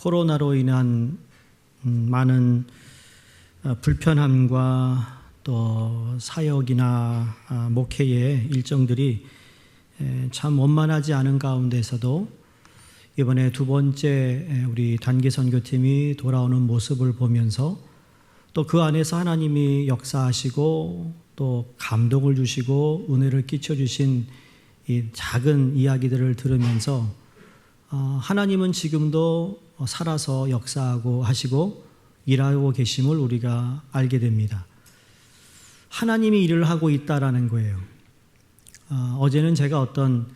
코로나로 인한 많은 불편함과 또 사역이나 목회의 일정들이 참 원만하지 않은 가운데서도 이번에 두 번째 우리 단기 선교팀이 돌아오는 모습을 보면서 또 그 안에서 하나님이 역사하시고 또 감동을 주시고 은혜를 끼쳐주신 이 작은 이야기들을 들으면서 하나님은 지금도 살아서 역사하고 하시고 일하고 계심을 우리가 알게 됩니다. 하나님이 일을 하고 있다라는 거예요. 어제는 제가 어떤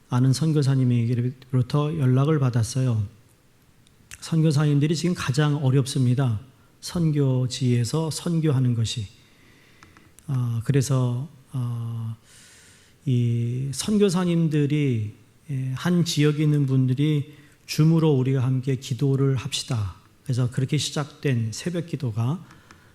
아는 선교사님에게로부터 연락을 받았어요. 선교사님들이 지금 가장 어렵습니다. 선교지에서 선교하는 것이. 그래서 이 선교사님들이 한 지역에 있는 분들이 줌으로 우리가 함께 기도를 합시다. 그래서 그렇게 시작된 새벽 기도가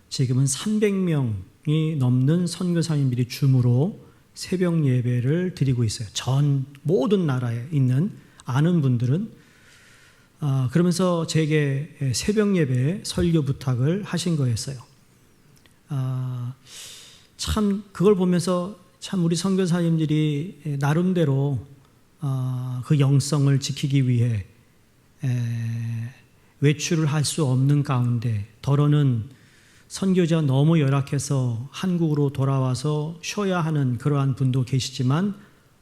지금은 300명이 넘는 선교사님들이 줌으로 새벽 예배를 드리고 있어요. 전 모든 나라에 있는 아는 분들은 그러면서 제게 새벽 예배 설교 부탁을 하신 거였어요. 참 그걸 보면서 참 우리 선교사님들이 나름대로 그 영성을 지키기 위해 외출을 할 수 없는 가운데 더러는 선교지가 너무 열악해서 한국으로 돌아와서 쉬어야 하는 그러한 분도 계시지만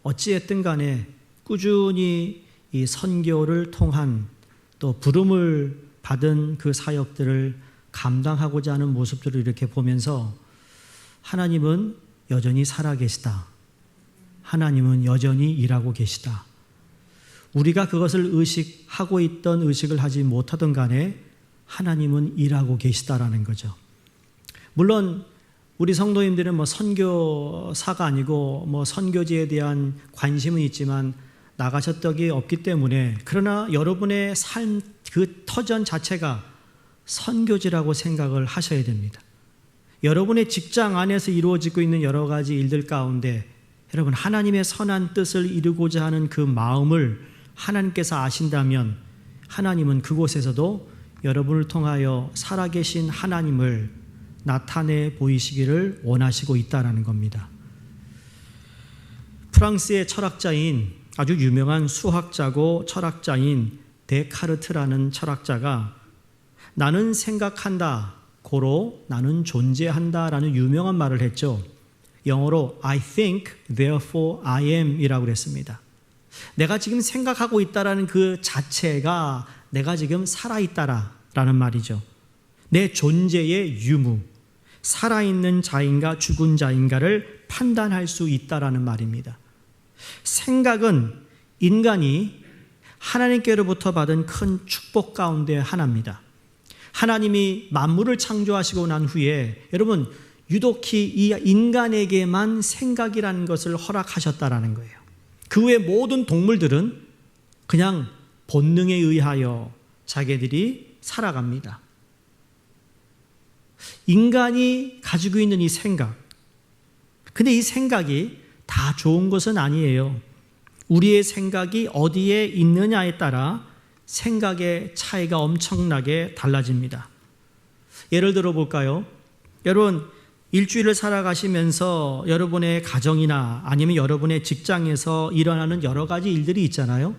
어찌됐든 간에 꾸준히 이 선교를 통한 또 부름을 받은 그 사역들을 감당하고자 하는 모습들을 이렇게 보면서 하나님은 여전히 살아계시다. 하나님은 여전히 일하고 계시다. 우리가 그것을 의식하고 있던 의식을 하지 못하던 간에 하나님은 일하고 계시다라는 거죠. 물론 우리 성도님들은 뭐 선교사가 아니고 뭐 선교지에 대한 관심은 있지만 나가셨던 게 없기 때문에 그러나 여러분의 삶 그 터전 자체가 선교지라고 생각을 하셔야 됩니다. 여러분의 직장 안에서 이루어지고 있는 여러 가지 일들 가운데 여러분 하나님의 선한 뜻을 이루고자 하는 그 마음을 하나님께서 아신다면 하나님은 그곳에서도 여러분을 통하여 살아계신 하나님을 나타내 보이시기를 원하시고 있다는 겁니다. 프랑스의 철학자인 아주 유명한 수학자고 철학자인 데카르트라는 철학자가 나는 생각한다, 고로 나는 존재한다 라는 유명한 말을 했죠. 영어로 I think, therefore I am 이라고 그랬습니다. 내가 지금 생각하고 있다라는 그 자체가 내가 지금 살아있다라는 말이죠. 내 존재의 유무, 살아있는 자인가 죽은 자인가를 판단할 수 있다라는 말입니다. 생각은 인간이 하나님께로부터 받은 큰 축복 가운데 하나입니다. 하나님이 만물을 창조하시고 난 후에 여러분 유독히 이 인간에게만 생각이라는 것을 허락하셨다라는 거예요. 그 외 모든 동물들은 그냥 본능에 의하여 자기들이 살아갑니다. 인간이 가지고 있는 이 생각, 근데 이 생각이 다 좋은 것은 아니에요. 우리의 생각이 어디에 있느냐에 따라 생각의 차이가 엄청나게 달라집니다. 예를 들어 볼까요? 여러분 일주일을 살아가시면서 여러분의 가정이나 아니면 여러분의 직장에서 일어나는 여러 가지 일들이 있잖아요.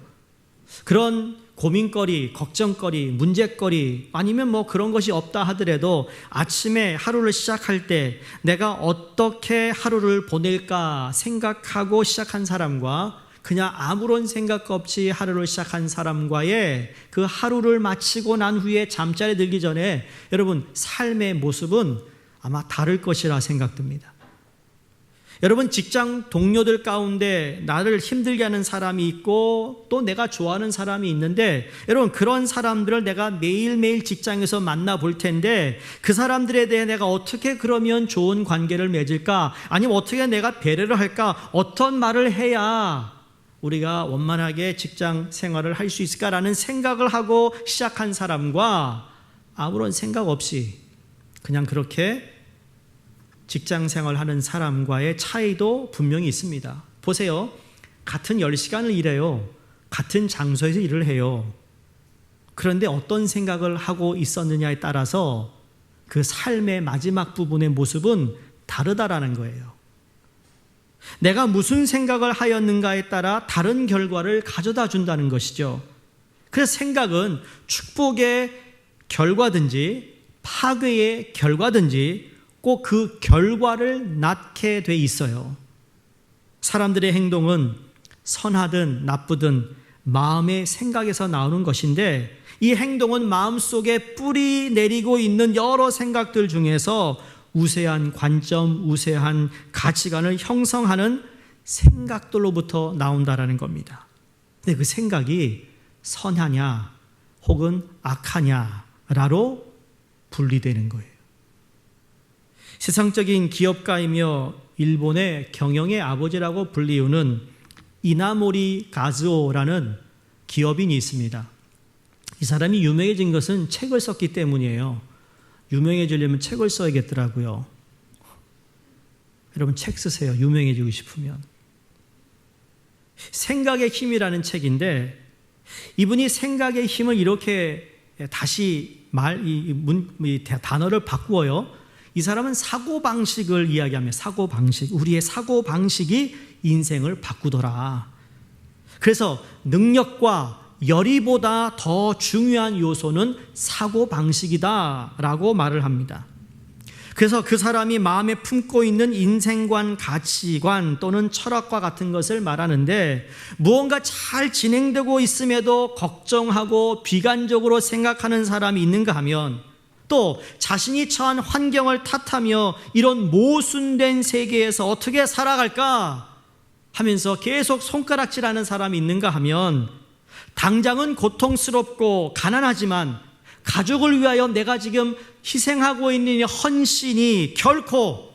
그런 고민거리, 걱정거리, 문제거리 아니면 뭐 그런 것이 없다 하더라도 아침에 하루를 시작할 때 내가 어떻게 하루를 보낼까 생각하고 시작한 사람과 그냥 아무런 생각 없이 하루를 시작한 사람과의 그 하루를 마치고 난 후에 잠자리에 들기 전에 여러분 삶의 모습은 아마 다를 것이라 생각됩니다. 여러분 직장 동료들 가운데 나를 힘들게 하는 사람이 있고 또 내가 좋아하는 사람이 있는데 여러분 그런 사람들을 내가 매일매일 직장에서 만나볼 텐데 그 사람들에 대해 내가 어떻게 그러면 좋은 관계를 맺을까? 아니면 어떻게 내가 배려를 할까? 어떤 말을 해야 우리가 원만하게 직장 생활을 할 수 있을까라는 생각을 하고 시작한 사람과 아무런 생각 없이 그냥 그렇게 직장 생활하는 사람과의 차이도 분명히 있습니다. 보세요. 같은 10시간을 일해요. 같은 장소에서 일을 해요. 그런데 어떤 생각을 하고 있었느냐에 따라서 그 삶의 마지막 부분의 모습은 다르다라는 거예요. 내가 무슨 생각을 하였는가에 따라 다른 결과를 가져다 준다는 것이죠. 그래서 생각은 축복의 결과든지 파괴의 결과든지 꼭 그 결과를 낳게 돼 있어요. 사람들의 행동은 선하든 나쁘든 마음의 생각에서 나오는 것인데, 이 행동은 마음속에 뿌리 내리고 있는 여러 생각들 중에서 우세한 관점, 우세한 가치관을 형성하는 생각들로부터 나온다라는 겁니다. 근데 그 생각이 선하냐 혹은 악하냐라로 분리되는 거예요. 세상적인 기업가이며 일본의 경영의 아버지라고 불리우는 이나모리 가즈오라는 기업인이 있습니다. 이 사람이 유명해진 것은 책을 썼기 때문이에요. 유명해지려면 책을 써야겠더라고요. 여러분 책 쓰세요. 유명해지고 싶으면. 생각의 힘이라는 책인데, 이분이 생각의 힘을 이렇게 다시 단어를 바꾸어요. 이 사람은 사고방식을 이야기하며, 사고방식, 우리의 사고방식이 인생을 바꾸더라. 그래서 능력과 열의보다 더 중요한 요소는 사고방식이다라고 말을 합니다. 그래서 그 사람이 마음에 품고 있는 인생관, 가치관 또는 철학과 같은 것을 말하는데, 무언가 잘 진행되고 있음에도 걱정하고 비관적으로 생각하는 사람이 있는가 하면, 또 자신이 처한 환경을 탓하며 이런 모순된 세계에서 어떻게 살아갈까 하면서 계속 손가락질하는 사람이 있는가 하면, 당장은 고통스럽고 가난하지만 가족을 위하여 내가 지금 희생하고 있는 이 헌신이 결코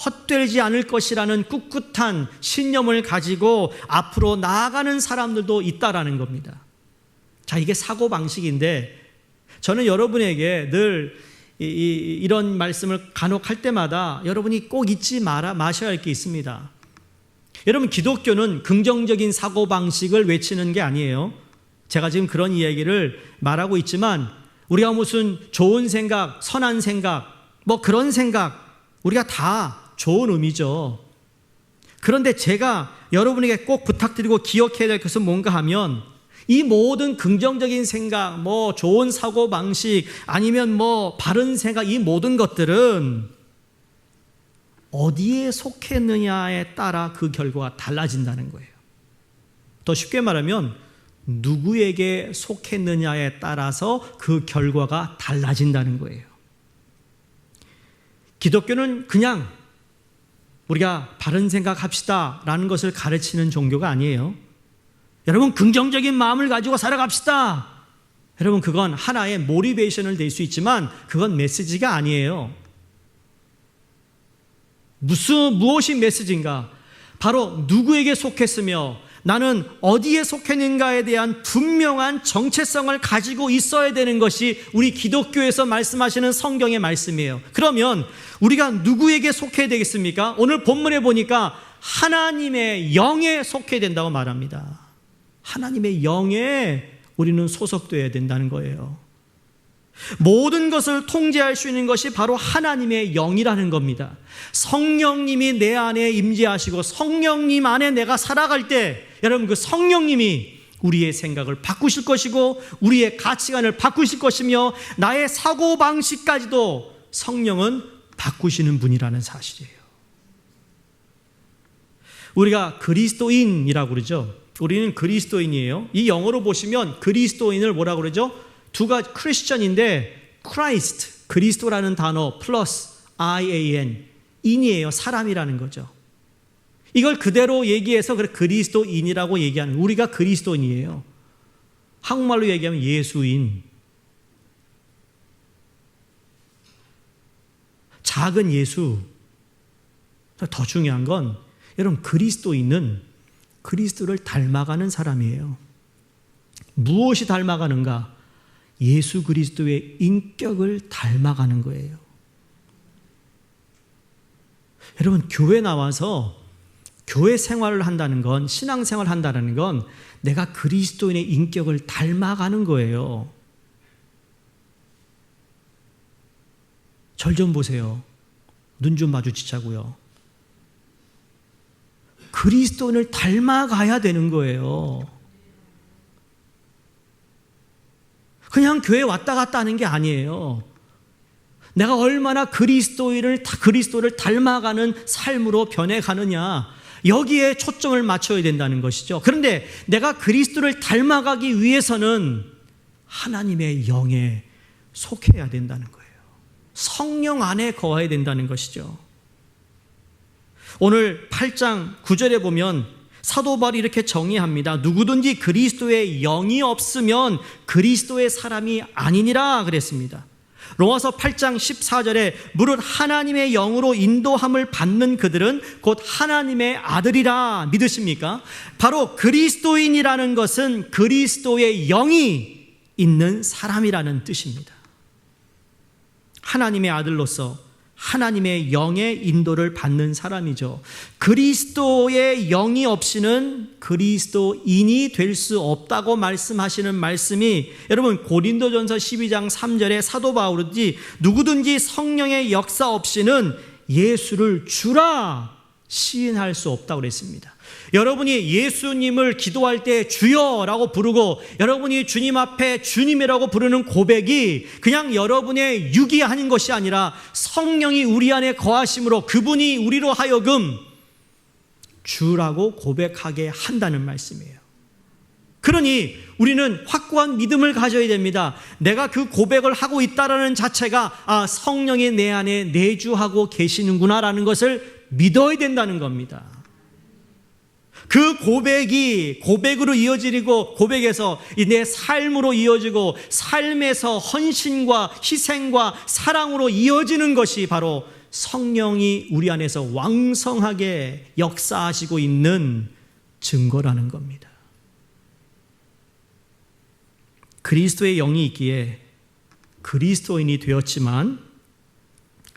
헛되지 않을 것이라는 꿋꿋한 신념을 가지고 앞으로 나아가는 사람들도 있다라는 겁니다. 자, 이게 사고방식인데, 저는 여러분에게 늘 이런 말씀을 간혹 할 때마다 여러분이 꼭 잊지 마셔야 할 게 있습니다. 여러분, 기독교는 긍정적인 사고방식을 외치는 게 아니에요. 제가 지금 그런 이야기를 말하고 있지만, 우리가 무슨 좋은 생각, 선한 생각, 뭐 그런 생각, 우리가 다 좋은 의미죠. 그런데 제가 여러분에게 꼭 부탁드리고 기억해야 될 것은 뭔가 하면, 이 모든 긍정적인 생각, 뭐 좋은 사고방식, 아니면 뭐 바른 생각, 이 모든 것들은 어디에 속했느냐에 따라 그 결과가 달라진다는 거예요. 더 쉽게 말하면 누구에게 속했느냐에 따라서 그 결과가 달라진다는 거예요. 기독교는 그냥 우리가 바른 생각합시다 라는 것을 가르치는 종교가 아니에요. 여러분, 긍정적인 마음을 가지고 살아갑시다. 여러분, 그건 하나의 모티베이션을 낼 수 있지만 그건 메시지가 아니에요. 무엇이 메시지인가? 바로 누구에게 속했으며 나는 어디에 속했는가에 대한 분명한 정체성을 가지고 있어야 되는 것이 우리 기독교에서 말씀하시는 성경의 말씀이에요. 그러면 우리가 누구에게 속해야 되겠습니까? 오늘 본문에 보니까 하나님의 영에 속해야 된다고 말합니다. 하나님의 영에 우리는 소속되어야 된다는 거예요. 모든 것을 통제할 수 있는 것이 바로 하나님의 영이라는 겁니다. 성령님이 내 안에 임재하시고 성령님 안에 내가 살아갈 때, 여러분, 그 성령님이 우리의 생각을 바꾸실 것이고 우리의 가치관을 바꾸실 것이며 나의 사고방식까지도 성령은 바꾸시는 분이라는 사실이에요. 우리가 그리스도인이라고 그러죠. 우리는 그리스도인이에요. 이 영어로 보시면 그리스도인을 뭐라고 그러죠? 두 가지, 크리스천인데 크라이스트, 그리스도라는 단어 플러스 IAN, 인이에요. 사람이라는 거죠. 이걸 그대로 얘기해서 그리스도인이라고 얘기하는, 우리가 그리스도인이에요. 한국말로 얘기하면 예수인. 작은 예수. 더 중요한 건 여러분, 그리스도인은 그리스도를 닮아가는 사람이에요. 무엇이 닮아가는가? 예수 그리스도의 인격을 닮아가는 거예요. 여러분, 교회 나와서 교회 생활을 한다는 건, 신앙생활을 한다는 건 내가 그리스도인의 인격을 닮아가는 거예요. 절 좀 보세요. 눈 좀 마주치자고요. 그리스도인을 닮아가야 되는 거예요. 그냥 교회 왔다 갔다 하는 게 아니에요. 내가 얼마나 그리스도를 닮아가는 삶으로 변해가느냐, 여기에 초점을 맞춰야 된다는 것이죠. 그런데 내가 그리스도를 닮아가기 위해서는 하나님의 영에 속해야 된다는 거예요. 성령 안에 거해야 된다는 것이죠. 오늘 8장 9절에 보면 사도 바울이 이렇게 정의합니다. 누구든지 그리스도의 영이 없으면 그리스도의 사람이 아니니라 그랬습니다. 로마서 8장 14절에 무릇 하나님의 영으로 인도함을 받는 그들은 곧 하나님의 아들이라 믿으십니까? 바로 그리스도인이라는 것은 그리스도의 영이 있는 사람이라는 뜻입니다. 하나님의 아들로서 하나님의 영의 인도를 받는 사람이죠. 그리스도의 영이 없이는 그리스도인이 될 수 없다고 말씀하시는 말씀이, 여러분 고린도전서 12장 3절에 사도 바울이 누구든지 성령의 역사 없이는 예수를 주라 시인할 수 없다고 그랬습니다. 여러분이 예수님을 기도할 때 주여라고 부르고 여러분이 주님 앞에 주님이라고 부르는 고백이 그냥 여러분의 육이 하는 것이 아니라 성령이 우리 안에 거하심으로 그분이 우리로 하여금 주라고 고백하게 한다는 말씀이에요. 그러니 우리는 확고한 믿음을 가져야 됩니다. 내가 그 고백을 하고 있다라는 자체가 성령이 내 안에 내주하고 계시는구나라는 것을 믿어야 된다는 겁니다. 그 고백이 고백으로 이어지고 고백에서 내 삶으로 이어지고 삶에서 헌신과 희생과 사랑으로 이어지는 것이 바로 성령이 우리 안에서 왕성하게 역사하시고 있는 증거라는 겁니다. 그리스도의 영이 있기에 그리스도인이 되었지만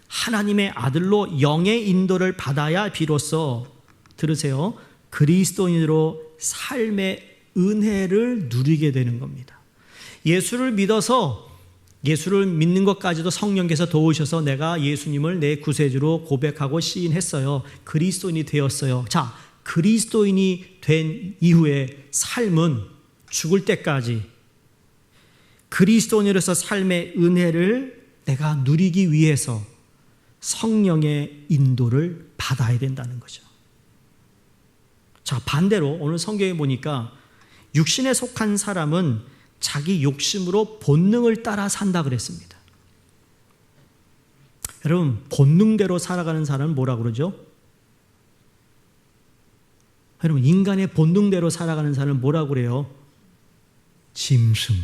하나님의 아들로 영의 인도를 받아야 비로소, 들으세요, 그리스도인으로 삶의 은혜를 누리게 되는 겁니다. 예수를 믿어서 예수를 믿는 것까지도 성령께서 도우셔서 내가 예수님을 내 구세주로 고백하고 시인했어요. 그리스도인이 되었어요. 자, 그리스도인이 된 이후의 삶은 죽을 때까지 그리스도인으로서 삶의 은혜를 내가 누리기 위해서 성령의 인도를 받아야 된다는 거죠. 자, 반대로 오늘 성경에 보니까 육신에 속한 사람은 자기 욕심으로 본능을 따라 산다 그랬습니다. 여러분, 본능대로 살아가는 사람은 뭐라고 그러죠? 여러분, 인간의 본능대로 살아가는 사람은 뭐라고 그래요? 짐승.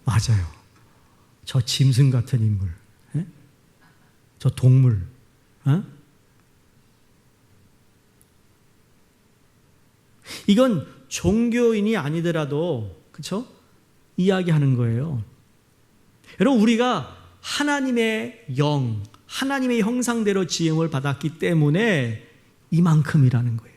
맞아요. 저 짐승 같은 인물, 저 동물, 이건 종교인이 아니더라도, 그렇죠? 이야기하는 거예요. 여러분, 우리가 하나님의 영, 하나님의 형상대로 지음을 받았기 때문에 이만큼이라는 거예요.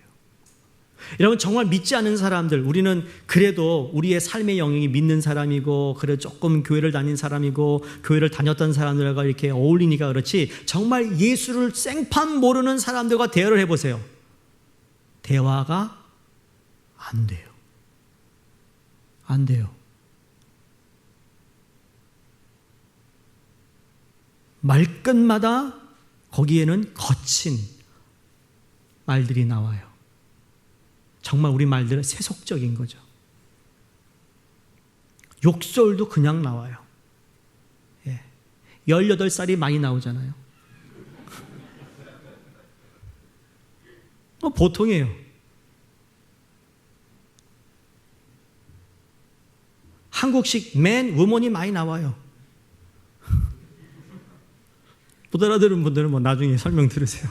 여러분, 정말 믿지 않는 사람들, 우리는 그래도 우리의 삶의 영역이 믿는 사람이고, 그래 조금 교회를 다닌 사람이고, 교회를 다녔던 사람들과 이렇게 어울리니까 그렇지, 정말 예수를 생판 모르는 사람들과 대화를 해보세요. 대화가 안 돼요. 안 돼요. 말끝마다 거기에는 거친 말들이 나와요. 정말 우리 말들은 세속적인 거죠. 욕설도 그냥 나와요. 18살이 많이 나오잖아요. 보통이에요. 한국식 맨, 우먼이 많이 나와요. 못 알아들은 분들은 뭐 나중에 설명 들으세요.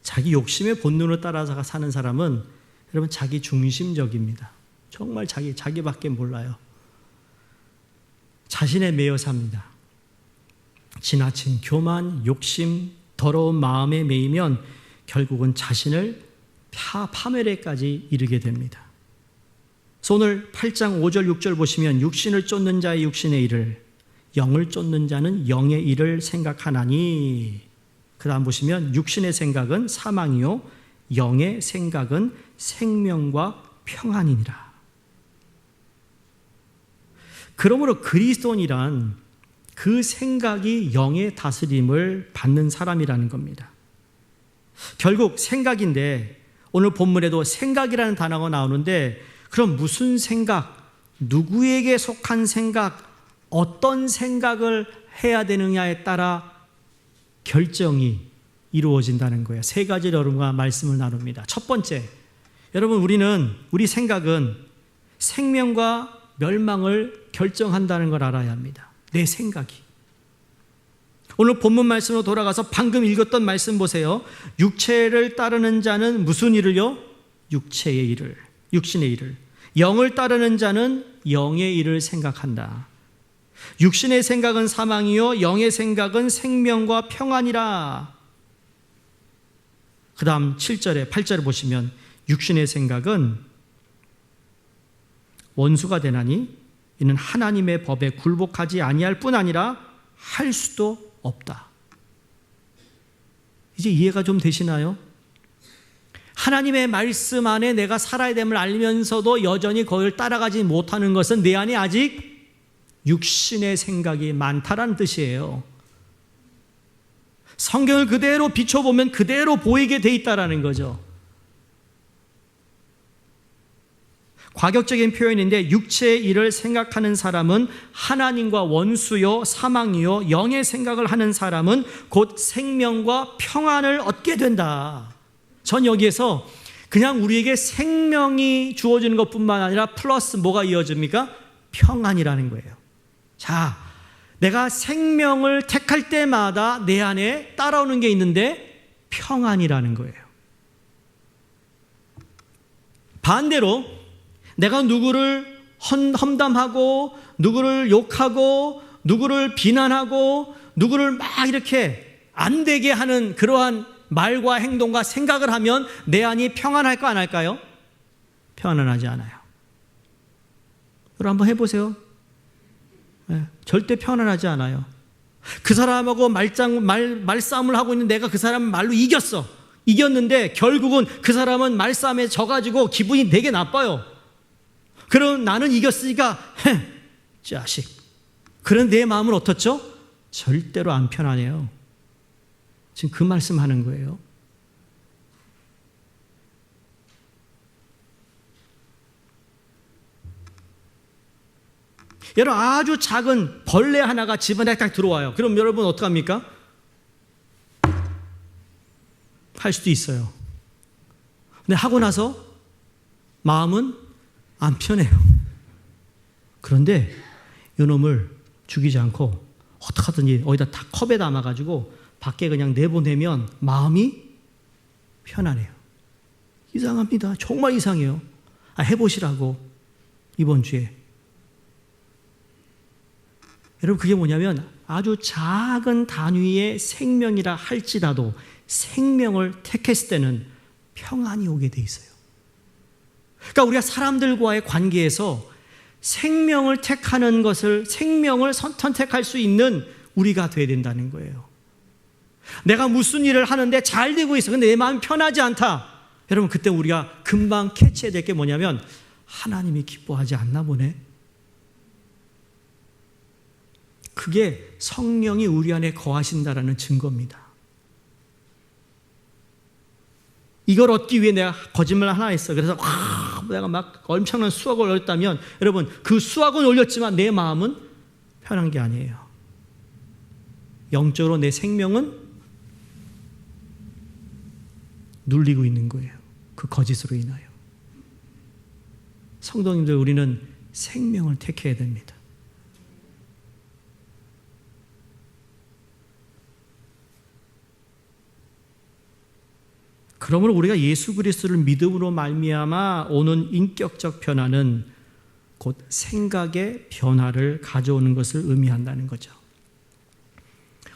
자기 욕심의 본능을 따라서 사는 사람은 여러분 자기 중심적입니다. 정말 자기밖에 몰라요. 자신에 매여 삽니다. 지나친 교만, 욕심, 더러운 마음에 매이면 결국은 자신을 파멸에까지 이르게 됩니다. 그래서 오늘 8장 5절 6절 보시면 육신을 쫓는 자의 육신의 일을, 영을 쫓는 자는 영의 일을 생각하나니. 그 다음 보시면 육신의 생각은 사망이요 영의 생각은 생명과 평안이니라. 그러므로 그리스도인이란 그 생각이 영의 다스림을 받는 사람이라는 겁니다. 결국 생각인데, 오늘 본문에도 생각이라는 단어가 나오는데, 그럼 무슨 생각, 누구에게 속한 생각, 어떤 생각을 해야 되느냐에 따라 결정이 이루어진다는 거예요. 세 가지를 여러분과 말씀을 나눕니다. 첫 번째, 여러분, 우리 생각은 생명과 멸망을 결정한다는 걸 알아야 합니다. 내 생각이. 오늘 본문 말씀으로 돌아가서 방금 읽었던 말씀 보세요. 육체를 따르는 자는 무슨 일을요? 육체의 일을, 육신의 일을. 영을 따르는 자는 영의 일을 생각한다. 육신의 생각은 사망이요 영의 생각은 생명과 평안이라. 그 다음 7절에 8절에 보시면 육신의 생각은 원수가 되나니 이는 하나님의 법에 굴복하지 아니할 뿐 아니라 할 수도 없다. 이제 이해가 좀 되시나요? 하나님의 말씀 안에 내가 살아야 됨을 알면서도 여전히 그걸 따라가지 못하는 것은 내 안에 아직 육신의 생각이 많다라는 뜻이에요. 성경을 그대로 비춰보면 그대로 보이게 돼 있다라는 거죠. 과격적인 표현인데, 육체의 일을 생각하는 사람은 하나님과 원수요 사망이요 영의 생각을 하는 사람은 곧 생명과 평안을 얻게 된다. 전 여기에서 그냥 우리에게 생명이 주어지는 것뿐만 아니라 플러스 뭐가 이어집니까? 평안이라는 거예요. 자, 내가 생명을 택할 때마다 내 안에 따라오는 게 있는데 평안이라는 거예요. 반대로 내가 누구를 험담하고 누구를 욕하고 누구를 비난하고 누구를 막 이렇게 안 되게 하는 그러한 말과 행동과 생각을 하면 내 안이 평안할까 안 할까요? 평안하지 않아요. 여러분 한번 해보세요. 네, 절대 편안하지 않아요. 그 사람하고 말싸움을 하고 있는 내가 그 사람을 말로 이겼는데 결국은 그 사람은 말싸움에 져가지고 기분이 되게 나빠요. 그럼 나는 이겼으니까 자식. 그런 내 마음은 어떻죠? 절대로 안 편안해요. 지금 그 말씀하는 거예요. 여러분, 아주 작은 벌레 하나가 집안에 딱 들어와요. 그럼 여러분 어떡합니까? 할 수도 있어요. 근데 하고 나서 마음은 안 편해요. 그런데 이놈을 죽이지 않고 어떡하든지 어디다 다 컵에 담아가지고 밖에 그냥 내보내면 마음이 편안해요. 이상합니다. 정말 이상해요. 해보시라고 이번 주에. 여러분, 그게 뭐냐면 아주 작은 단위의 생명이라 할지라도 생명을 택했을 때는 평안이 오게 돼 있어요. 그러니까 우리가 사람들과의 관계에서 생명을 택하는 것을, 생명을 선택할 수 있는 우리가 돼야 된다는 거예요. 내가 무슨 일을 하는데 잘 되고 있어. 근데 내 마음이 편하지 않다. 여러분, 그때 우리가 금방 캐치해야 될 게 뭐냐면 하나님이 기뻐하지 않나 보네. 그게 성령이 우리 안에 거하신다라는 증거입니다. 이걸 얻기 위해 내가 거짓말 하나 했어. 그래서 내가 막 엄청난 수확을 올렸다면 여러분, 그 수확은 올렸지만 내 마음은 편한 게 아니에요. 영적으로 내 생명은 눌리고 있는 거예요. 그 거짓으로 인하여. 성도님들, 우리는 생명을 택해야 됩니다. 그러므로 우리가 예수 그리스도를 믿음으로 말미암아 오는 인격적 변화는 곧 생각의 변화를 가져오는 것을 의미한다는 거죠.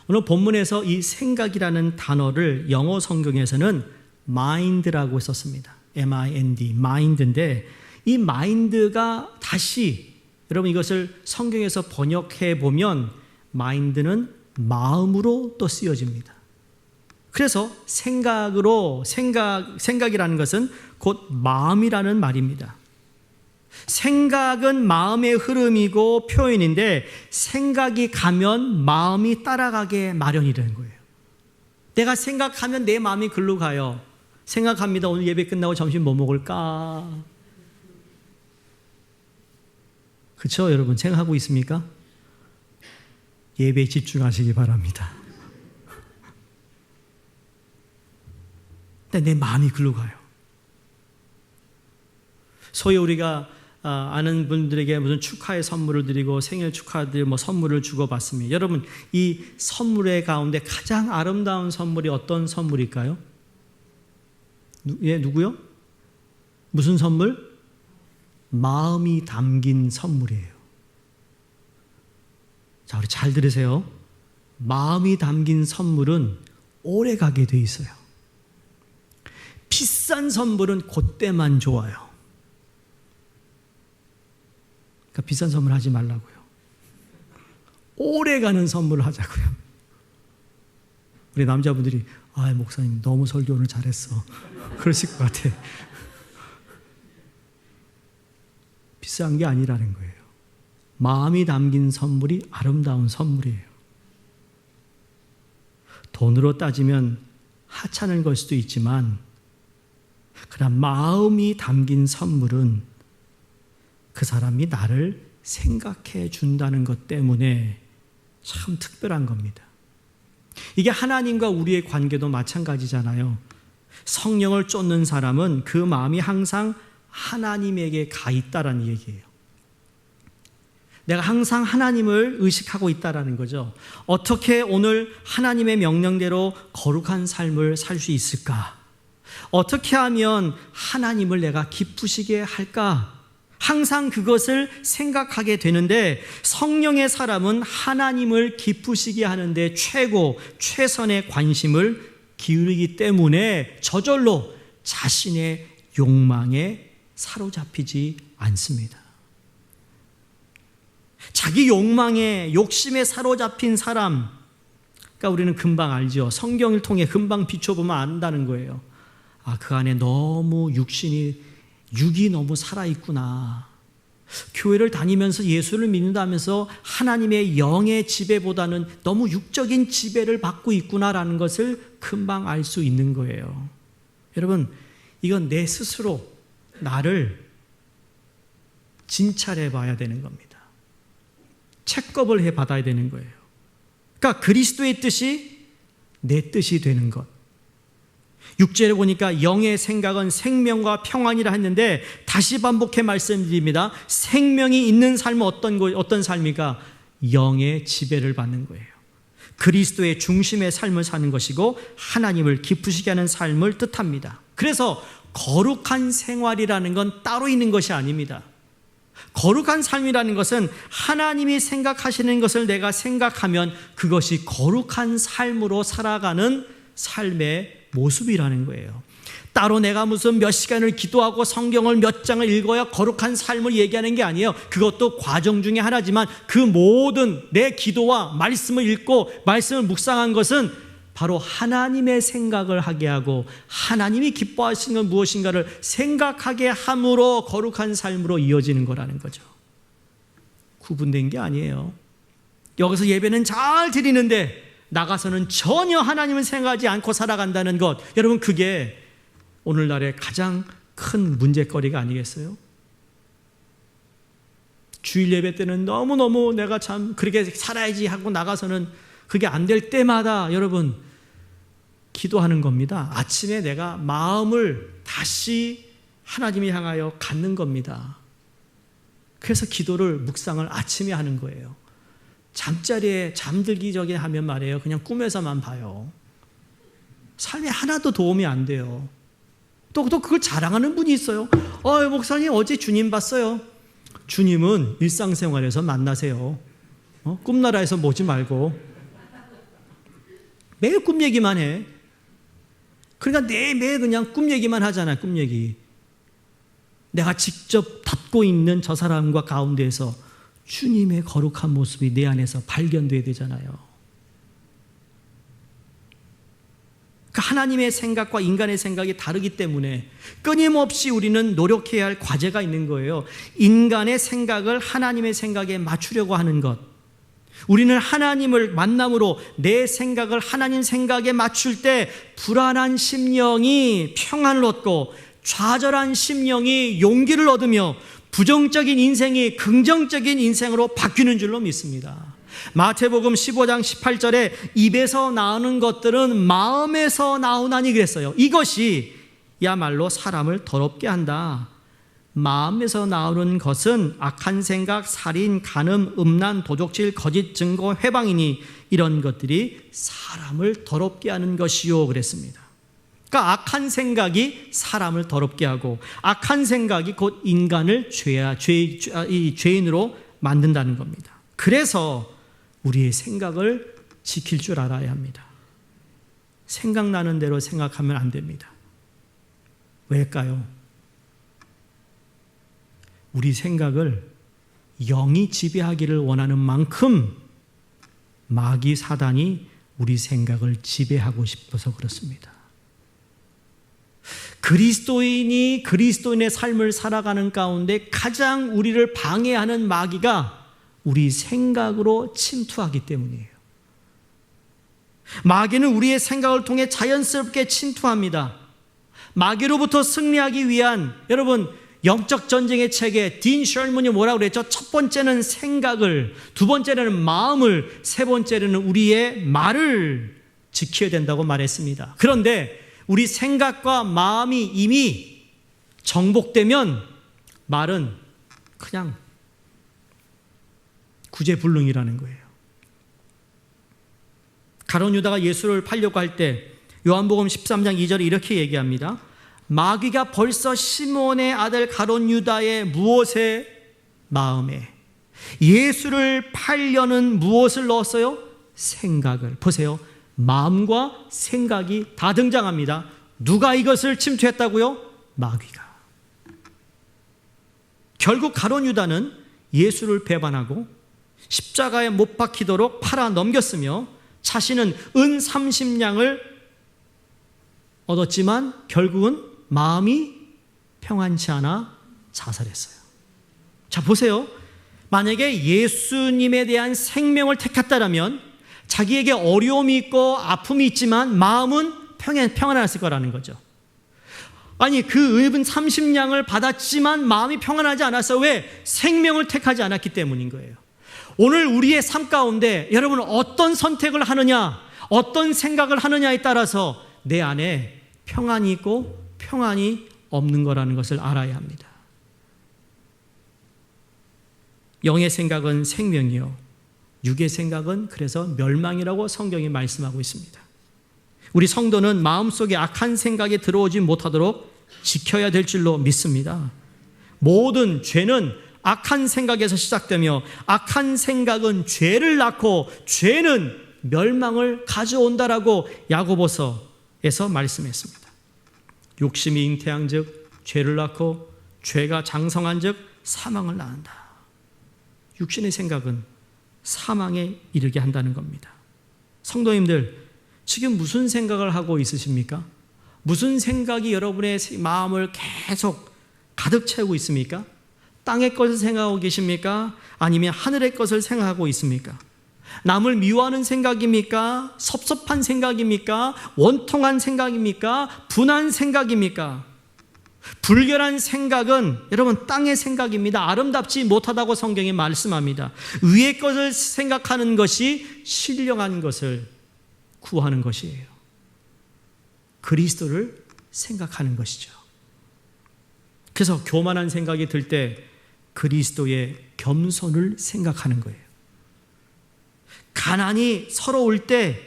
오늘 본문에서 이 생각이라는 단어를 영어 성경에서는 mind라고 썼습니다. M-I-N-D, mind인데 이 마인드가 다시 여러분 이것을 성경에서 번역해 보면 마인드는 마음으로 또 쓰여집니다. 그래서 생각이라는 것은 곧 마음이라는 말입니다. 생각은 마음의 흐름이고 표현인데 생각이 가면 마음이 따라가게 마련이 되는 거예요. 내가 생각하면 내 마음이 글로 가요. 생각합니다. 오늘 예배 끝나고 점심 뭐 먹을까? 그렇죠, 여러분? 생각하고 있습니까? 예배에 집중하시기 바랍니다. 근데 내 마음이 글로 가요. 소위 우리가 아는 분들에게 무슨 축하의 선물을 드리고 생일 축하들 선물을 주고받습니다. 여러분, 이 선물의 가운데 가장 아름다운 선물이 어떤 선물일까요? 누구요? 무슨 선물? 마음이 담긴 선물이에요. 자, 우리 잘 들으세요. 마음이 담긴 선물은 오래 가게 돼 있어요. 비싼 선물은 그때만 좋아요. 그러니까 비싼 선물 하지 말라고요. 오래 가는 선물을 하자고요. 우리 남자분들이 목사님 너무 설교 오늘 잘했어. 그러실 것 같아. 비싼 게 아니라는 거예요. 마음이 담긴 선물이 아름다운 선물이에요. 돈으로 따지면 하찮은 걸 수도 있지만 그러나 마음이 담긴 선물은 그 사람이 나를 생각해 준다는 것 때문에 참 특별한 겁니다. 이게 하나님과 우리의 관계도 마찬가지잖아요. 성령을 쫓는 사람은 그 마음이 항상 하나님에게 가 있다라는 얘기예요. 내가 항상 하나님을 의식하고 있다라는 거죠. 어떻게 오늘 하나님의 명령대로 거룩한 삶을 살 수 있을까? 어떻게 하면 하나님을 내가 기쁘시게 할까? 항상 그것을 생각하게 되는데 성령의 사람은 하나님을 기쁘시게 하는데 최선의 관심을 기울이기 때문에 저절로 자신의 욕망에 사로잡히지 않습니다. 자기 욕심에 사로잡힌 사람, 그러니까 우리는 금방 알죠. 성경을 통해 금방 비춰보면 안다는 거예요. 그 안에 너무 육이 너무 살아있구나. 교회를 다니면서 예수를 믿는다면서 하나님의 영의 지배보다는 너무 육적인 지배를 받고 있구나라는 것을 금방 알 수 있는 거예요. 여러분, 이건 내 스스로 나를 진찰해 봐야 되는 겁니다. 체크업을 해 받아야 되는 거예요. 그러니까 그리스도의 뜻이 내 뜻이 되는 것. 6절에 보니까 영의 생각은 생명과 평안이라 했는데 다시 반복해 말씀드립니다. 생명이 있는 삶은 어떤 삶이까? 영의 지배를 받는 거예요. 그리스도의 중심의 삶을 사는 것이고 하나님을 기쁘시게 하는 삶을 뜻합니다. 그래서 거룩한 생활이라는 건 따로 있는 것이 아닙니다. 거룩한 삶이라는 것은 하나님이 생각하시는 것을 내가 생각하면 그것이 거룩한 삶으로 살아가는 삶의 모습이라는 거예요. 따로 내가 무슨 몇 시간을 기도하고 성경을 몇 장을 읽어야 거룩한 삶을 얘기하는 게 아니에요. 그것도 과정 중에 하나지만 그 모든 내 기도와 말씀을 읽고 말씀을 묵상한 것은 바로 하나님의 생각을 하게 하고 하나님이 기뻐하시는 건 무엇인가를 생각하게 함으로 거룩한 삶으로 이어지는 거라는 거죠. 구분된 게 아니에요. 여기서 예배는 잘 드리는데 나가서는 전혀 하나님을 생각하지 않고 살아간다는 것, 여러분 그게 오늘날의 가장 큰 문제거리가 아니겠어요? 주일 예배 때는 너무너무 내가 참 그렇게 살아야지 하고 나가서는 그게 안 될 때마다 여러분 기도하는 겁니다. 아침에 내가 마음을 다시 하나님을 향하여 갖는 겁니다. 그래서 기도를 묵상을 아침에 하는 거예요. 잠자리에 잠들기 전에 하면 말이에요. 그냥 꿈에서만 봐요. 삶에 하나도 도움이 안 돼요. 또 그걸 자랑하는 분이 있어요. 목사님 어제 주님 봤어요. 주님은 일상생활에서 만나세요. 꿈나라에서 보지 말고 매일 꿈 얘기만 해. 그러니까 매일 그냥 꿈 얘기만 하잖아요. 꿈 얘기. 내가 직접 닫고 있는 저 사람과 가운데에서 주님의 거룩한 모습이 내 안에서 발견돼야 되잖아요. 하나님의 생각과 인간의 생각이 다르기 때문에 끊임없이 우리는 노력해야 할 과제가 있는 거예요. 인간의 생각을 하나님의 생각에 맞추려고 하는 것. 우리는 하나님을 만남으로 내 생각을 하나님 생각에 맞출 때 불안한 심령이 평안을 얻고 좌절한 심령이 용기를 얻으며 부정적인 인생이 긍정적인 인생으로 바뀌는 줄로 믿습니다. 마태복음 15장 18절에 입에서 나오는 것들은 마음에서 나오나니 그랬어요. 이것이 야말로 사람을 더럽게 한다. 마음에서 나오는 것은 악한 생각, 살인, 간음, 음란, 도적질, 거짓 증거, 회방이니 이런 것들이 사람을 더럽게 하는 것이요 그랬습니다. 그러니까 악한 생각이 사람을 더럽게 하고 악한 생각이 곧 인간을 죄인으로 만든다는 겁니다. 그래서 우리의 생각을 지킬 줄 알아야 합니다. 생각나는 대로 생각하면 안 됩니다. 왜일까요? 우리 생각을 영이 지배하기를 원하는 만큼 마귀 사단이 우리 생각을 지배하고 싶어서 그렇습니다. 그리스도인이 그리스도인의 삶을 살아가는 가운데 가장 우리를 방해하는 마귀가 우리 생각으로 침투하기 때문이에요. 마귀는 우리의 생각을 통해 자연스럽게 침투합니다. 마귀로부터 승리하기 위한 여러분 영적 전쟁의 체계 딘 셜문이 뭐라고 그랬죠? 첫 번째는 생각을, 두 번째는 마음을, 세 번째는 우리의 말을 지켜야 된다고 말했습니다. 그런데 우리 생각과 마음이 이미 정복되면 말은 그냥 구제불능이라는 거예요. 가룟 유다가 예수를 팔려고 할 때 요한복음 13장 2절에 이렇게 얘기합니다. 마귀가 벌써 시몬의 아들 가룟 유다의 무엇의 마음에 예수를 팔려는 무엇을 넣었어요? 생각을. 보세요. 마음과 생각이 다 등장합니다. 누가 이것을 침투했다고요? 마귀가. 결국 가룟 유다는 예수를 배반하고 십자가에 못 박히도록 팔아 넘겼으며 자신은 은 30냥을 얻었지만 결국은 마음이 평안치 않아 자살했어요. 자, 보세요. 만약에 예수님에 대한 생명을 택했다면 자기에게 어려움이 있고 아픔이 있지만 마음은 평안했을 거라는 거죠. 아니, 그 은 30냥을 받았지만 마음이 평안하지 않았어요. 왜? 생명을 택하지 않았기 때문인 거예요. 오늘 우리의 삶 가운데 여러분 어떤 선택을 하느냐, 어떤 생각을 하느냐에 따라서 내 안에 평안이 있고 평안이 없는 거라는 것을 알아야 합니다. 영의 생각은 생명이요, 육의 생각은 그래서 멸망이라고 성경이 말씀하고 있습니다. 우리 성도는 마음속에 악한 생각이 들어오지 못하도록 지켜야 될 줄로 믿습니다. 모든 죄는 악한 생각에서 시작되며 악한 생각은 죄를 낳고 죄는 멸망을 가져온다라고 야고보서에서 말씀했습니다. 욕심이 잉태한 즉 죄를 낳고 죄가 장성한 즉 사망을 낳는다. 육신의 생각은 사망에 이르게 한다는 겁니다. 성도님들, 지금 무슨 생각을 하고 있으십니까? 무슨 생각이 여러분의 마음을 계속 가득 채우고 있습니까? 땅의 것을 생각하고 계십니까? 아니면 하늘의 것을 생각하고 있습니까? 남을 미워하는 생각입니까? 섭섭한 생각입니까? 원통한 생각입니까? 분한 생각입니까? 불결한 생각은 여러분 땅의 생각입니다. 아름답지 못하다고 성경이 말씀합니다. 위의 것을 생각하는 것이 신령한 것을 구하는 것이에요. 그리스도를 생각하는 것이죠. 그래서 교만한 생각이 들 때 그리스도의 겸손을 생각하는 거예요. 가난이 서러울 때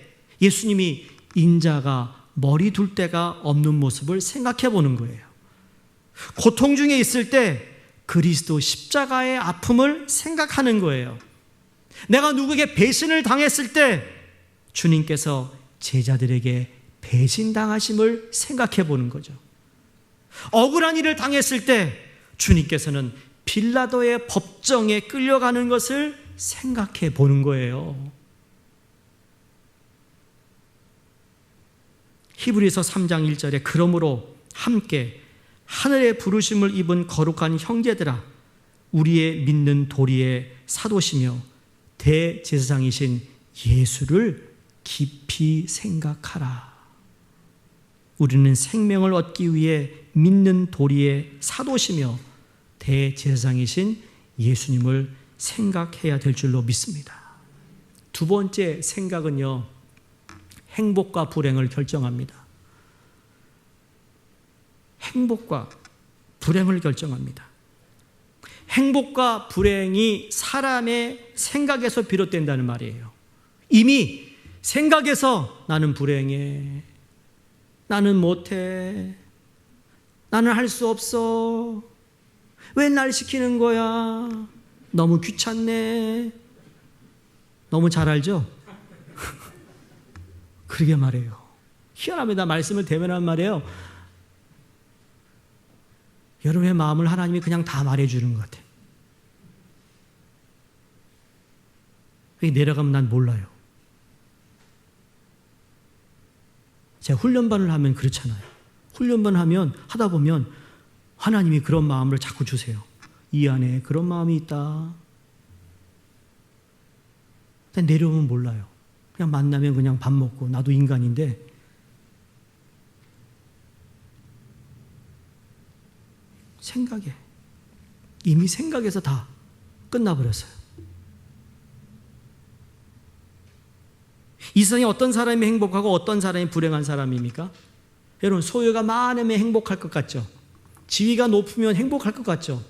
예수님이 인자가 머리 둘 데가 없는 모습을 생각해 보는 거예요. 고통 중에 있을 때 그리스도 십자가의 아픔을 생각하는 거예요. 내가 누구에게 배신을 당했을 때 주님께서 제자들에게 배신당하심을 생각해 보는 거죠. 억울한 일을 당했을 때 주님께서는 빌라도의 법정에 끌려가는 것을 생각해 보는 거예요. 히브리서 3장 1절에 그러므로 함께 하늘의 부르심을 입은 거룩한 형제들아, 우리의 믿는 도리의 사도시며 대제사장이신 예수를 깊이 생각하라. 우리는 생명을 얻기 위해 믿는 도리의 사도시며 대제사장이신 예수님을 생각해야 될 줄로 믿습니다. 두 번째 생각은요, 행복과 불행을 결정합니다. 행복과 불행을 결정합니다. 행복과 불행이 사람의 생각에서 비롯된다는 말이에요. 이미 생각에서 나는 불행해, 나는 못해, 나는 할 수 없어, 왜 날 시키는 거야, 너무 귀찮네. 너무 잘 알죠? 그러게 말해요. 희한합니다. 말씀을 대면한 말이에요. 여러분의 마음을 하나님이 그냥 다 말해주는 것 같아요. 여기 내려가면 난 몰라요. 제가 훈련반을 하면 그렇잖아요. 훈련반 하다 보면 하나님이 그런 마음을 자꾸 주세요. 이 안에 그런 마음이 있다. 근데 내려오면 몰라요. 그냥 만나면 그냥 밥 먹고, 나도 인간인데 생각에, 이미 생각에서 다 끝나버렸어요. 이 세상에 어떤 사람이 행복하고 어떤 사람이 불행한 사람입니까? 여러분, 소유가 많으면 행복할 것 같죠? 지위가 높으면 행복할 것 같죠?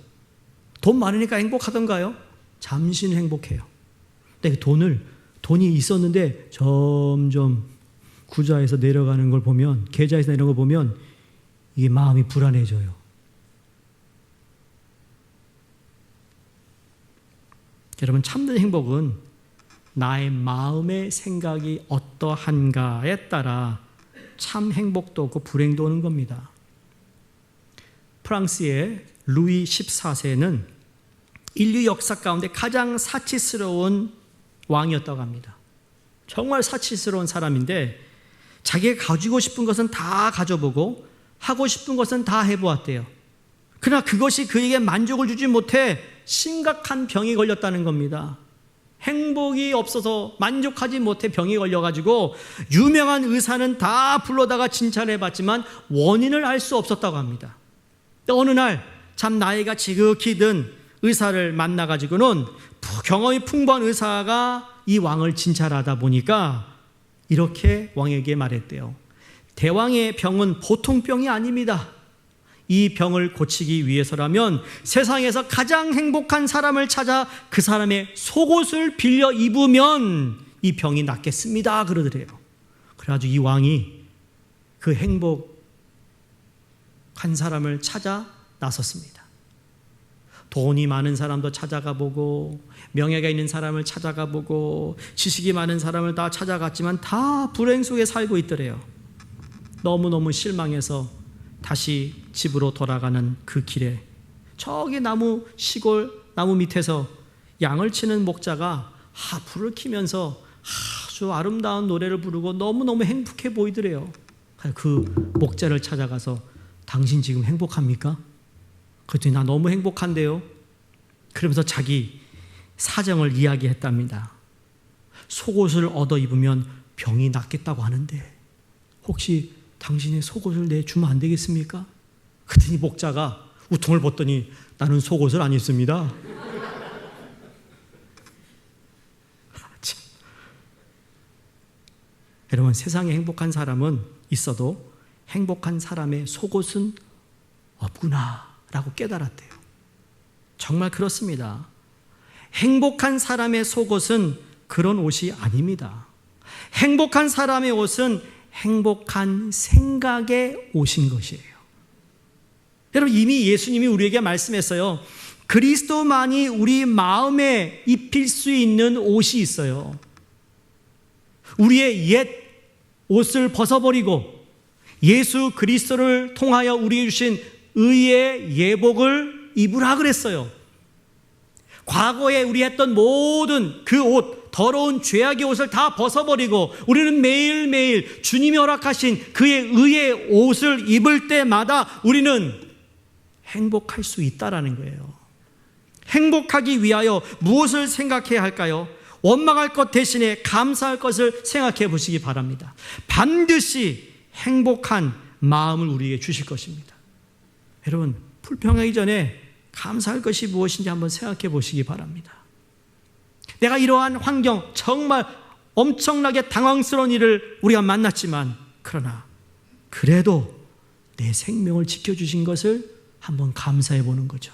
돈 많으니까 행복하던가요? 잠시는 행복해요. 근데 돈이 있었는데 점점 구좌에서 내려가는 걸 보면, 계좌에서 내려가는 걸 보면 이게 마음이 불안해져요. 여러분, 참된 행복은 나의 마음의 생각이 어떠한가에 따라 참 행복도 없고 불행도 오는 겁니다. 프랑스의 루이 14세는 인류 역사 가운데 가장 사치스러운 왕이었다고 합니다. 정말 사치스러운 사람인데 자기가 가지고 싶은 것은 다 가져보고 하고 싶은 것은 다 해보았대요. 그러나 그것이 그에게 만족을 주지 못해 심각한 병이 걸렸다는 겁니다. 행복이 없어서 만족하지 못해 병이 걸려가지고 유명한 의사는 다 불러다가 진찰해봤지만 원인을 알 수 없었다고 합니다. 어느 날 참 나이가 지극히 든 의사를 만나가지고는 경험이 풍부한 의사가 이 왕을 진찰하다 보니까 이렇게 왕에게 말했대요. 대왕의 병은 보통 병이 아닙니다. 이 병을 고치기 위해서라면 세상에서 가장 행복한 사람을 찾아 그 사람의 속옷을 빌려 입으면 이 병이 낫겠습니다. 그러더래요. 그래가지고 이 왕이 그 행복한 사람을 찾아 나섰습니다. 돈이 많은 사람도 찾아가 보고, 명예가 있는 사람을 찾아가 보고, 지식이 많은 사람을 다 찾아갔지만 다 불행 속에 살고 있더래요. 너무너무 실망해서 다시 집으로 돌아가는 그 길에 저기 시골 나무 밑에서 양을 치는 목자가 불을 켜면서 아주 아름다운 노래를 부르고 너무너무 행복해 보이더래요. 그 목자를 찾아가서 당신 지금 행복합니까? 그랬더니 나 너무 행복한데요. 그러면서 자기 사정을 이야기했답니다. 속옷을 얻어 입으면 병이 낫겠다고 하는데 혹시 당신의 속옷을 내주면 안 되겠습니까? 그랬더니 목자가 우통을 벗더니 나는 속옷을 안 입습니다. 여러분, 세상에 행복한 사람은 있어도 행복한 사람의 속옷은 없구나라고 깨달았대요. 정말 그렇습니다. 행복한 사람의 속옷은 그런 옷이 아닙니다. 행복한 사람의 옷은 행복한 생각의 옷인 것이에요. 여러분, 이미 예수님이 우리에게 말씀했어요. 그리스도만이 우리 마음에 입힐 수 있는 옷이 있어요. 우리의 옛 옷을 벗어버리고 예수 그리스도를 통하여 우리에게 주신 의의 예복을 입으라 그랬어요. 과거에 우리 했던 모든 그 옷, 더러운 죄악의 옷을 다 벗어버리고 우리는 매일매일 주님이 허락하신 그의 의의 옷을 입을 때마다 우리는 행복할 수 있다라는 거예요. 행복하기 위하여 무엇을 생각해야 할까요? 원망할 것 대신에 감사할 것을 생각해 보시기 바랍니다. 반드시 행복한 마음을 우리에게 주실 것입니다. 여러분, 불평하기 전에 감사할 것이 무엇인지 한번 생각해 보시기 바랍니다. 내가 이러한 환경, 정말 엄청나게 당황스러운 일을 우리가 만났지만, 그러나 그래도 내 생명을 지켜주신 것을 한번 감사해 보는 거죠.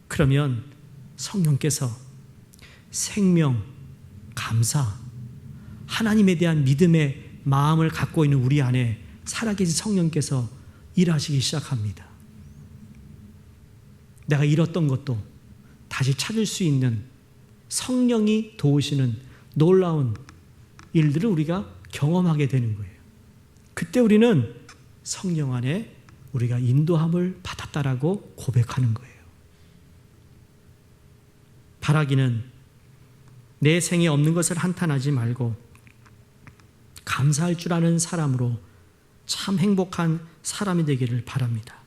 그러면 성령께서 생명, 감사, 하나님에 대한 믿음의 마음을 갖고 있는 우리 안에 살아계신 성령께서 일하시기 시작합니다. 내가 잃었던 것도 다시 찾을 수 있는 성령이 도우시는 놀라운 일들을 우리가 경험하게 되는 거예요. 그때 우리는 성령 안에 우리가 인도함을 받았다라고 고백하는 거예요. 바라기는 내 생에 없는 것을 한탄하지 말고 감사할 줄 아는 사람으로 참 행복한 사람이 되기를 바랍니다.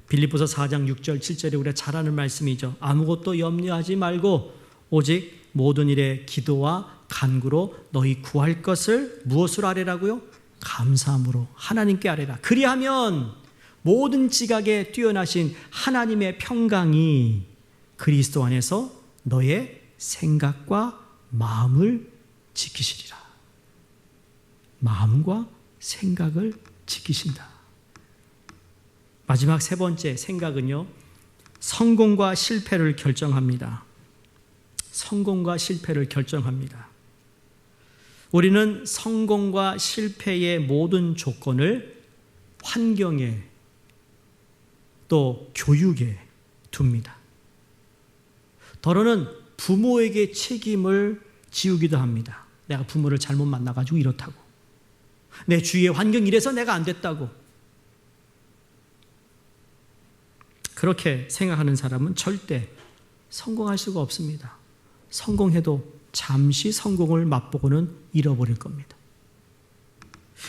빌립보서 4장 6절 7절에 우리가 잘 아는 말씀이죠. 아무것도 염려하지 말고 오직 모든 일에 기도와 간구로 너희 구할 것을 무엇으로 아뢰라고요? 감사함으로 하나님께 아뢰라. 그리하면 모든 지각에 뛰어나신 하나님의 평강이 그리스도 안에서 너의 생각과 마음을 지키시리라. 마음과 생각을 지키신다. 마지막 세 번째 생각은요, 성공과 실패를 결정합니다. 성공과 실패를 결정합니다. 우리는 성공과 실패의 모든 조건을 환경에 또 교육에 둡니다. 더러는 부모에게 책임을 지우기도 합니다. 내가 부모를 잘못 만나가지고 이렇다고. 내 주위의 환경이 이래서 내가 안 됐다고. 그렇게 생각하는 사람은 절대 성공할 수가 없습니다. 성공해도 잠시 성공을 맛보고는 잃어버릴 겁니다.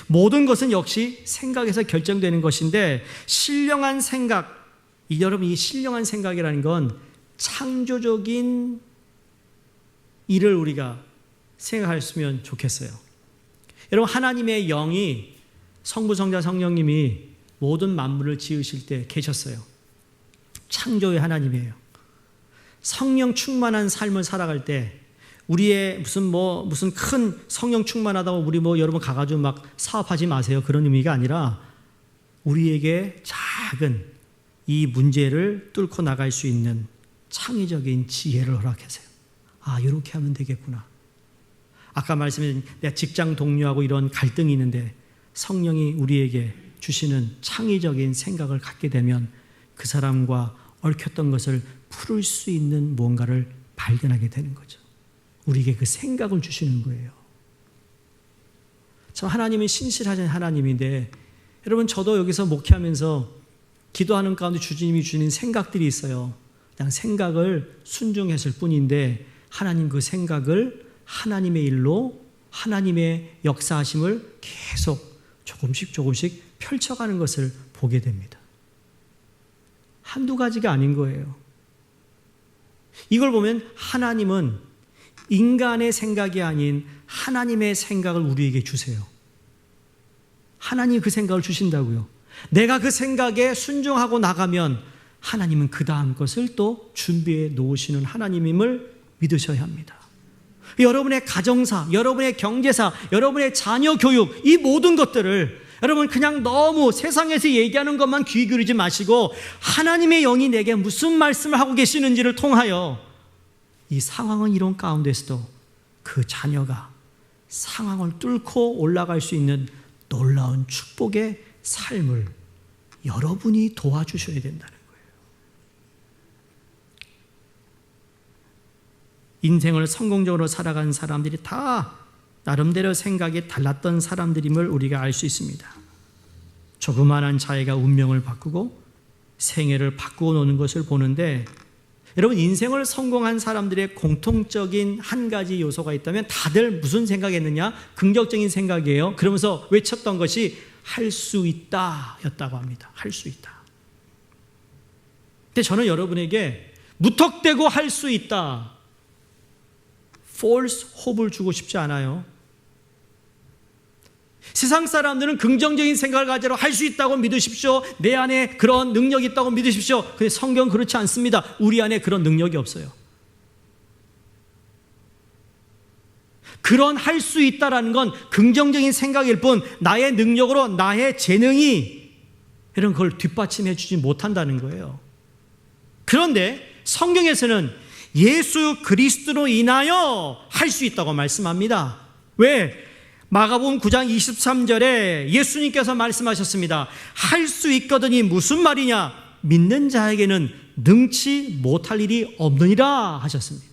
모든 것은 역시 생각에서 결정되는 것인데, 신령한 생각, 여러분, 이 신령한 생각이라는 건 창조적인 일을 우리가 생각했으면 좋겠어요. 여러분, 하나님의 영이, 성부, 성자, 성령님이 모든 만물을 지으실 때 계셨어요. 창조의 하나님이에요. 성령 충만한 삶을 살아갈 때 우리의 무슨 큰 성령 충만하다고 우리 여러분 가가지고 막 사업하지 마세요. 그런 의미가 아니라 우리에게 작은 이 문제를 뚫고 나갈 수 있는 창의적인 지혜를 허락하세요. 아, 이렇게 하면 되겠구나. 아까 말씀드린 내가 직장 동료하고 이런 갈등이 있는데 성령이 우리에게 주시는 창의적인 생각을 갖게 되면 그 사람과 얽혔던 것을 풀을 수 있는 뭔가를 발견하게 되는 거죠. 우리에게 그 생각을 주시는 거예요. 참 하나님은 신실하신 하나님인데, 여러분, 저도 여기서 목회하면서 기도하는 가운데 주님이 주는 생각들이 있어요. 그냥 생각을 순종했을 뿐인데 하나님 그 생각을 하나님의 일로, 하나님의 역사하심을 계속 조금씩 펼쳐가는 것을 보게 됩니다. 한두 가지가 아닌 거예요. 이걸 보면 하나님은 인간의 생각이 아닌 하나님의 생각을 우리에게 주세요. 하나님이 그 생각을 주신다고요. 내가 그 생각에 순종하고 나가면 하나님은 그 다음 것을 또 준비해 놓으시는 하나님임을 믿으셔야 합니다. 여러분의 가정사, 여러분의 경제사, 여러분의 자녀 교육, 이 모든 것들을 여러분 그냥 너무 세상에서 얘기하는 것만 귀 기울이지 마시고 하나님의 영이 내게 무슨 말씀을 하고 계시는지를 통하여 이 상황은 이런 가운데서도 그 자녀가 상황을 뚫고 올라갈 수 있는 놀라운 축복의 삶을 여러분이 도와주셔야 된다는 거예요. 인생을 성공적으로 살아간 사람들이 다 나름대로 생각이 달랐던 사람들임을 우리가 알 수 있습니다. 조그마한 차이가 운명을 바꾸고 생애를 바꾸어 놓는 것을 보는데, 여러분, 인생을 성공한 사람들의 공통적인 한 가지 요소가 있다면 다들 무슨 생각했느냐? 긍정적인 생각이에요. 그러면서 외쳤던 것이 할 수 있다 였다고 합니다. 할 수 있다. 근데 저는 여러분에게 무턱대고 할 수 있다, false hope를 주고 싶지 않아요. 세상 사람들은 긍정적인 생각을 가지러 할 수 있다고 믿으십시오. 내 안에 그런 능력이 있다고 믿으십시오. 근데 성경은 그렇지 않습니다. 우리 안에 그런 능력이 없어요. 그런 할 수 있다라는 건 긍정적인 생각일 뿐, 나의 능력으로, 나의 재능이 이런 걸 뒷받침해 주지 못한다는 거예요. 그런데 성경에서는 예수 그리스도로 인하여 할 수 있다고 말씀합니다. 왜? 마가복음 9장 23절에 예수님께서 말씀하셨습니다. 할 수 있거든이 무슨 말이냐? 믿는 자에게는 능치 못할 일이 없느니라 하셨습니다.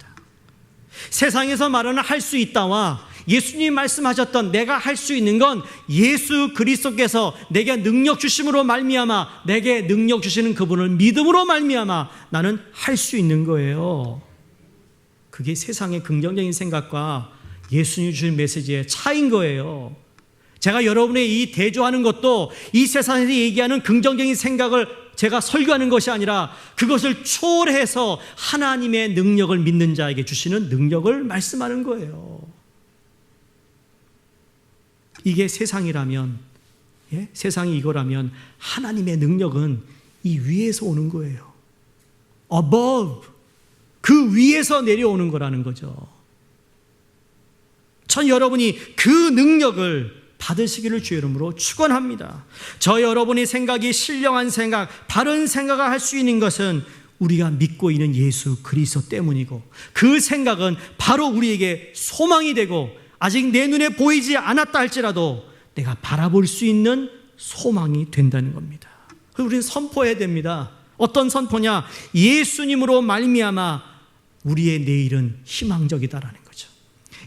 세상에서 말하는 할 수 있다와 예수님이 말씀하셨던 내가 할 수 있는 건 예수 그리스도께서 내게 능력 주심으로 말미암아, 내게 능력 주시는 그분을 믿음으로 말미암아 나는 할 수 있는 거예요. 그게 세상의 긍정적인 생각과 예수님이 주신 메시지의 차이인 거예요. 제가 여러분의 이 대조하는 것도 이 세상에서 얘기하는 긍정적인 생각을 제가 설교하는 것이 아니라 그것을 초월해서 하나님의 능력을 믿는 자에게 주시는 능력을 말씀하는 거예요. 이게 세상이라면, 세상이 이거라면 하나님의 능력은 이 위에서 오는 거예요. above, 그 위에서 내려오는 거라는 거죠. 전 여러분이 그 능력을 받으시기를 주의 이름으로 축원합니다. 저 여러분의 생각이 신령한 생각, 바른 생각을 할 수 있는 것은 우리가 믿고 있는 예수 그리스도 때문이고, 그 생각은 바로 우리에게 소망이 되고, 아직 내 눈에 보이지 않았다 할지라도 내가 바라볼 수 있는 소망이 된다는 겁니다. 우리는 선포해야 됩니다. 어떤 선포냐? 예수님으로 말미암아 우리의 내일은 희망적이다라는 거죠.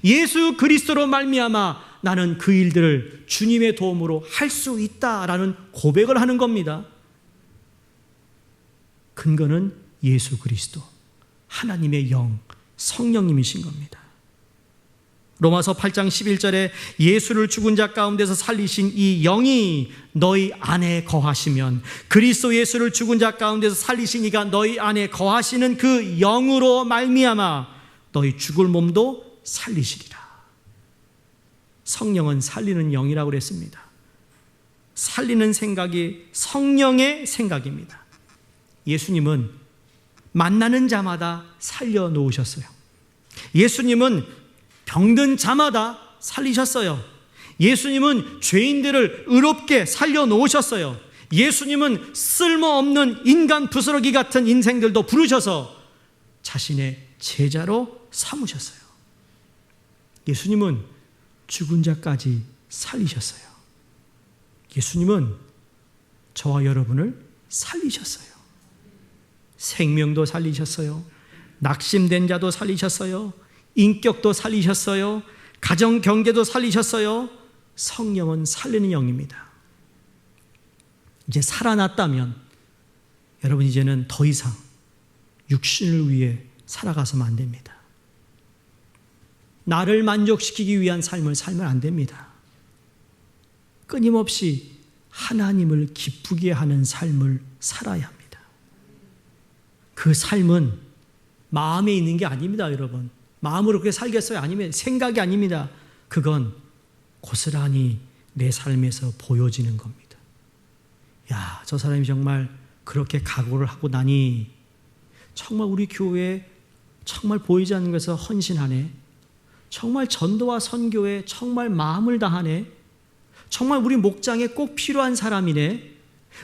예수 그리스도로 말미암아 나는 그 일들을 주님의 도움으로 할 수 있다라는 고백을 하는 겁니다. 근거는 예수 그리스도, 하나님의 영, 성령님이신 겁니다. 로마서 8장 11절에 예수를 죽은 자 가운데서 살리신 이 영이 너희 안에 거하시면, 그리스도 예수를 죽은 자 가운데서 살리신 이가 너희 안에 거하시는 그 영으로 말미암아 너희 죽을 몸도 살리시리라. 성령은 살리는 영이라고 그랬습니다. 살리는 생각이 성령의 생각입니다. 예수님은 만나는 자마다 살려놓으셨어요. 예수님은 병든 자마다 살리셨어요. 예수님은 죄인들을 의롭게 살려놓으셨어요. 예수님은 쓸모없는 인간 부스러기 같은 인생들도 부르셔서 자신의 제자로 삼으셨어요. 예수님은 죽은 자까지 살리셨어요. 예수님은 저와 여러분을 살리셨어요. 생명도 살리셨어요. 낙심된 자도 살리셨어요. 인격도 살리셨어요. 가정 경계도 살리셨어요. 성령은 살리는 영입니다. 이제 살아났다면 여러분 이제는 더 이상 육신을 위해 살아가서는 안 됩니다. 나를 만족시키기 위한 삶을 살면 안 됩니다. 끊임없이 하나님을 기쁘게 하는 삶을 살아야 합니다. 그 삶은 마음에 있는 게 아닙니다, 여러분. 마음으로 그렇게 살겠어요? 아니면 생각이 아닙니다. 그건 고스란히 내 삶에서 보여지는 겁니다. 야, 저 사람이 정말 그렇게 각오를 하고 나니 정말 우리 교회에 정말 보이지 않는 것에서 헌신하네. 정말 전도와 선교에 정말 마음을 다하네. 정말 우리 목장에 꼭 필요한 사람이네.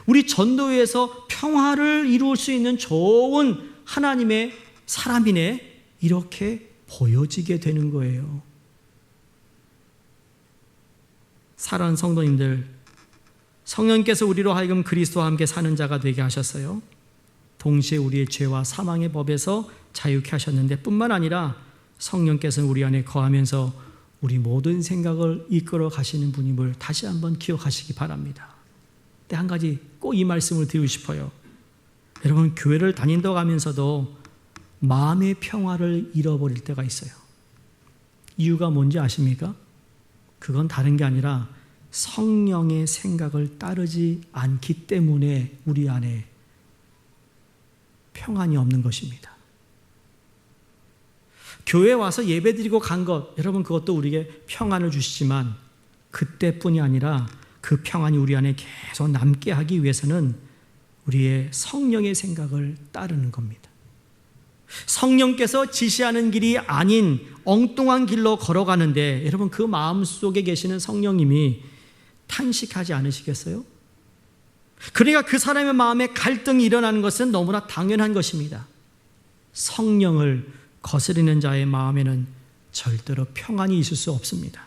우리 전도회에서 평화를 이룰 수 있는 좋은 하나님의 사람이네. 이렇게 보여지게 되는 거예요. 사랑하는 성도님들, 성령께서 우리로 하여금 그리스도와 함께 사는 자가 되게 하셨어요. 동시에 우리의 죄와 사망의 법에서 자유케 하셨는데 뿐만 아니라 성령께서는 우리 안에 거하면서 우리 모든 생각을 이끌어 가시는 분임을 다시 한번 기억하시기 바랍니다. 근데 한 가지 꼭 이 말씀을 드리고 싶어요. 여러분, 교회를 다닌다고 하면서도 마음의 평화를 잃어버릴 때가 있어요. 이유가 뭔지 아십니까? 그건 다른 게 아니라 성령의 생각을 따르지 않기 때문에 우리 안에 평안이 없는 것입니다. 교회에 와서 예배드리고 간 것, 여러분 그것도 우리에게 평안을 주시지만 그때뿐이 아니라 그 평안이 우리 안에 계속 남게 하기 위해서는 우리의 성령의 생각을 따르는 겁니다. 성령께서 지시하는 길이 아닌 엉뚱한 길로 걸어가는데 여러분 그 마음속에 계시는 성령님이 탄식하지 않으시겠어요? 그러니까 그 사람의 마음에 갈등이 일어나는 것은 너무나 당연한 것입니다. 성령을 거스르는 자의 마음에는 절대로 평안이 있을 수 없습니다.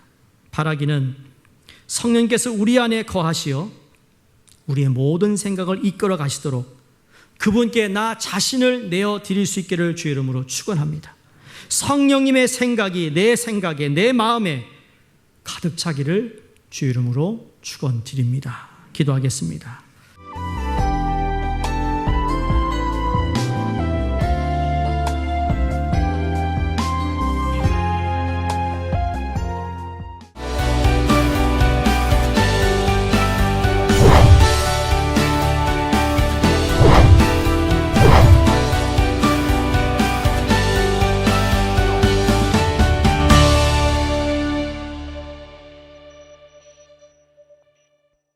바라기는 성령께서 우리 안에 거하시어 우리의 모든 생각을 이끌어 가시도록 그분께 나 자신을 내어 드릴 수 있기를 주의 이름으로 축원합니다. 성령님의 생각이 내 생각에, 내 마음에 가득 차기를 주의 이름으로 축원드립니다. 기도하겠습니다.